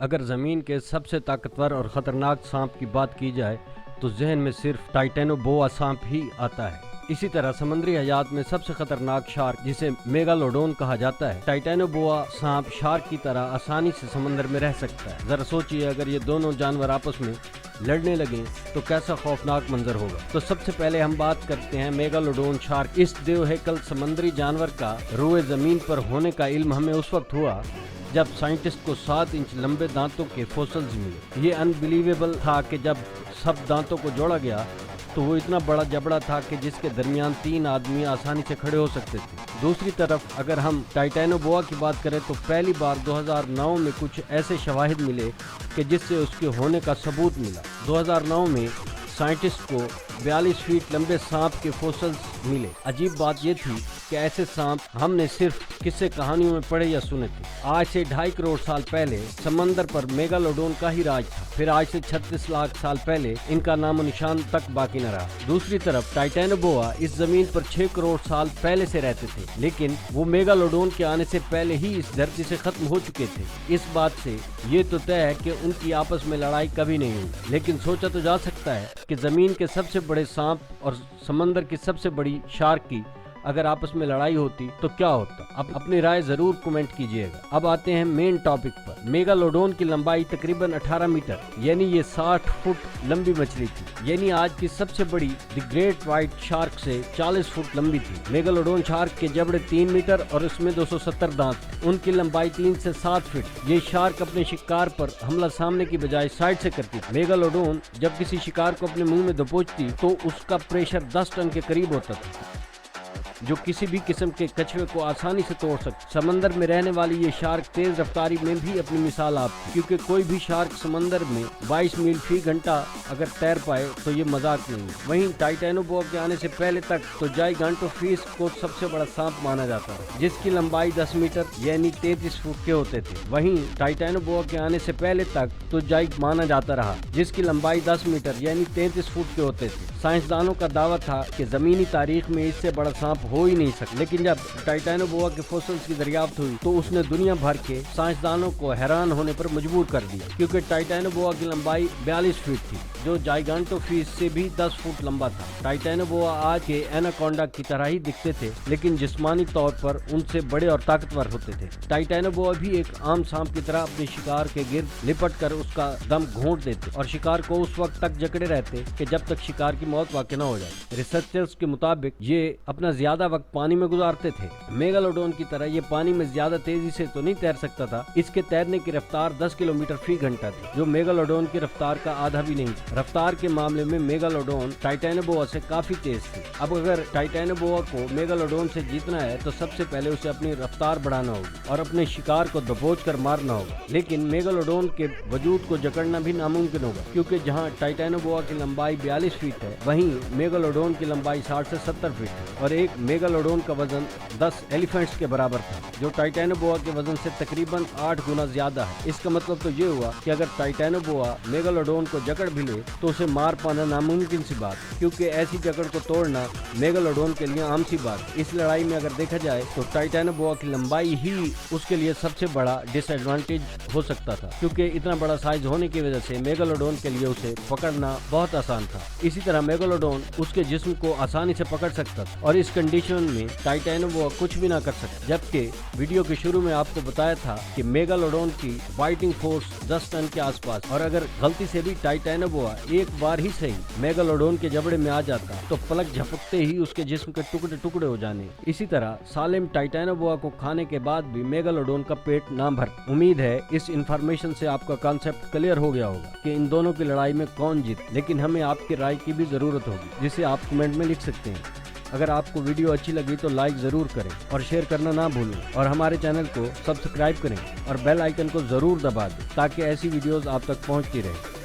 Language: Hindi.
अगर ज़मीन के सबसे ताकतवर और ख़तरनाक सांप की बात की जाए तो जहन में सिर्फ टाइटेनोबोआ सांप ही आता है। इसी तरह समुद्री हयात में सबसे खतरनाक शार्क, जिसे मेगालोडोन कहा जाता है, टाइटेनोबोआ सांप शार्क की तरह आसानी से समंदर में रह सकता है। जरा सोचिए, अगर ये दोनों जानवर आपस में लड़ने लगे तो कैसा खौफनाक मंजर होगा। तो सबसे पहले हम बात करते हैं मेगालोडोन शार्क। इस देवहेकल समुद्री जानवर का रोए जमीन पर होने का इल्म हमें उस वक्त हुआ जब साइंटिस्ट को 7 इंच लंबे दांतों के फोसिल्स मिले। ये अनबिलीवेबल था कि जब सब दांतों को जोड़ा गया तो वो इतना बड़ा जबड़ा था कि जिसके दरमियान 3 आदमी आसानी से खड़े हो सकते थे। दूसरी तरफ अगर हम टाइटेनोबोआ की बात करें तो पहली बार 2009 में कुछ ऐसे शवाहिद मिले कि जिससे उसके होने का सबूत मिला। 2009 में साइंटिस्ट को 42 फीट लंबे सांप के फोसिल्स मिले। अजीब बात यह थी कि ऐसे सांप हमने सिर्फ किस्से कहानियों में पढ़े या सुने थे। आज से 2.5 करोड़ साल पहले समंदर पर मेगालोडोन का ही राज था। फिर आज से 36 लाख साल पहले इनका नामो निशान तक बाकी न रहा। दूसरी तरफ टाइटेनोबोआ इस जमीन पर 6 करोड़ साल पहले से रहते थे, लेकिन वो मेगालोडोन के आने से पहले ही इस धरती से खत्म हो चुके थे। इस बात से ये तो तय है कि उनकी आपस में लड़ाई कभी नहीं हुई। लेकिन सोचा तो जा सकता है कि जमीन के सबसे बड़े सांप और समंदर की सबसे बड़ी शार्क की अगर आपस में लड़ाई होती तो क्या होता। अब अपनी राय जरूर कमेंट कीजिएगा। अब आते हैं मेन टॉपिक पर। मेगालोडोन की लंबाई तकरीबन 18 मीटर यानी ये 60 फुट लंबी मछली थी। यानी आज की सबसे बड़ी द ग्रेट व्हाइट शार्क से 40 फुट लंबी थी। मेगालोडोन शार्क के जबड़े 3 मीटर और इसमें 270 दांत थे। उनकी लंबाई 3 से 7 फीट। ये शार्क अपने शिकार पर हमला सामने की बजाय साइड से करती थी। मेगालोडोन जब किसी शिकार को अपने मुंह में दबोचती तो उसका प्रेशर 10 टन के करीब होता था, जो किसी भी किस्म के कछुए को आसानी से तोड़ सकते। समंदर में रहने वाली ये शार्क तेज रफ्तारी में भी अपनी मिसाल आपकी, क्योंकि कोई भी शार्क समंदर में 22 मील फी घंटा अगर तैर पाए तो ये मजाक नहीं है। वहीं टाइटेनोबोआ के आने से पहले तक तो जाइगांटोफिश को सबसे बड़ा सांप माना जाता है, जिसकी लंबाई 10 मीटर यानी 33 फुट के होते थे। वहीं टाइटेनोबोआ के आने से पहले तक तो जाइग माना जाता रहा, जिसकी लंबाई 10 मीटर यानी 33 फुट के होते थे। साइंसदानों का दावा था कि जमीनी तारीख में इससे बड़ा सांप हो ही नहीं सकता। लेकिन जब टाइटेनोबोआ के फोसिल्स की दरियाफ्त हुई तो उसने दुनिया भर के साइंसदानों को हैरान होने पर मजबूर कर दिया, क्योंकि टाइटेनोबोआ की लंबाई 42 फीट थी, जो जाइगांटोफिश से भी 10 फुट लंबा था। टाइटेनोबोआ आज के एनाकोंडा की तरह ही दिखते थे, लेकिन जिस्मानी तौर पर उनसे बड़े और ताकतवर होते थे। टाइटेनोबोआ भी एक आम सांप की तरह अपने शिकार के गिर्द लिपट कर उसका दम घोंट देते और शिकार को उस वक्त तक जकड़े रहते कि जब तक शिकार की मौत वाक़ई न हो जाए। रिसर्चर्स के मुताबिक ये अपना ज्यादा वक्त पानी में गुजारते थे। मेगालोडोन की तरह ये पानी में ज्यादा तेजी से तो नहीं तैर सकता था। इसके तैरने की रफ्तार 10 किलोमीटर फी घंटा थी, जो मेगालोडोन की रफ्तार का आधा भी नहीं। रफ्तार के मामले में मेगालोडोन टाइटेनोबोआ से काफी तेज थे। अब अगर टाइटेनोबोआ को मेगालोडोन से जीतना है तो सबसे पहले उसे अपनी रफ्तार बढ़ाना होगी और अपने शिकार को दबोच कर मारना होगा। लेकिन मेगालोडोन के वजूद को जकड़ना भी नामुमकिन होगा, क्योंकि जहाँ टाइटेनोबोआ की लंबाई 42 फीट है, वहीं मेगालोडोन की लंबाई 60 से 70 फीट है और एक मेगालोडोन का वजन 10 एलिफेंट्स के बराबर था, जो टाइटेनोबोआ के वजन से तकरीबन 8 गुना ज्यादा है। इसका मतलब तो ये हुआ कि अगर टाइटेनोबोआ मेगालोडोन को जकड़ भी ले तो उसे मार पाना नामुमकिन सी बात, क्योंकि ऐसी जकड़ को तोड़ना मेगालोडोन के लिए आम सी बात। इस लड़ाई में अगर देखा जाए तो टाइटेनोबोआ की लंबाई ही उसके लिए सबसे बड़ा डिसएडवांटेज हो सकता था, क्योंकि इतना बड़ा साइज होने की वजह से मेगालोडोन के लिए उसे पकड़ना बहुत आसान था। इसी तरह मेगालोडोन उसके जिस्म को आसानी से पकड़ सकता था और इस कंडीशन में टाइटेनोबोआ कुछ भी ना कर सकता। जबकि वीडियो के शुरू में आपको बताया था कि मेगालोडोन की फाइटिंग फोर्स 10 टन के आसपास, और अगर गलती से भी टाइटेनोबोआ एक बार ही सही मेगालोडोन के जबड़े में आ जाता तो पलक झपकते ही उसके जिस्म के टुकड़े टुकड़े हो जाने। इसी तरह सालिम टाइटेनोबोआ को खाने के बाद भी मेगालोडोन का पेट ना भर। उम्मीद है इस इंफॉर्मेशन से आपका कॉन्सेप्ट क्लियर हो गया होगा कि इन दोनों की लड़ाई में कौन जीत। लेकिन हमें आपकी राय की भी जरूरत होगी, जिसे आप कमेंट में लिख सकते हैं। अगर आपको वीडियो अच्छी लगी तो लाइक ज़रूर करें और शेयर करना ना भूलें, और हमारे चैनल को सब्सक्राइब करें और बेल आइकन को ज़रूर दबा दें ताकि ऐसी वीडियोस आप तक पहुंचती रहें।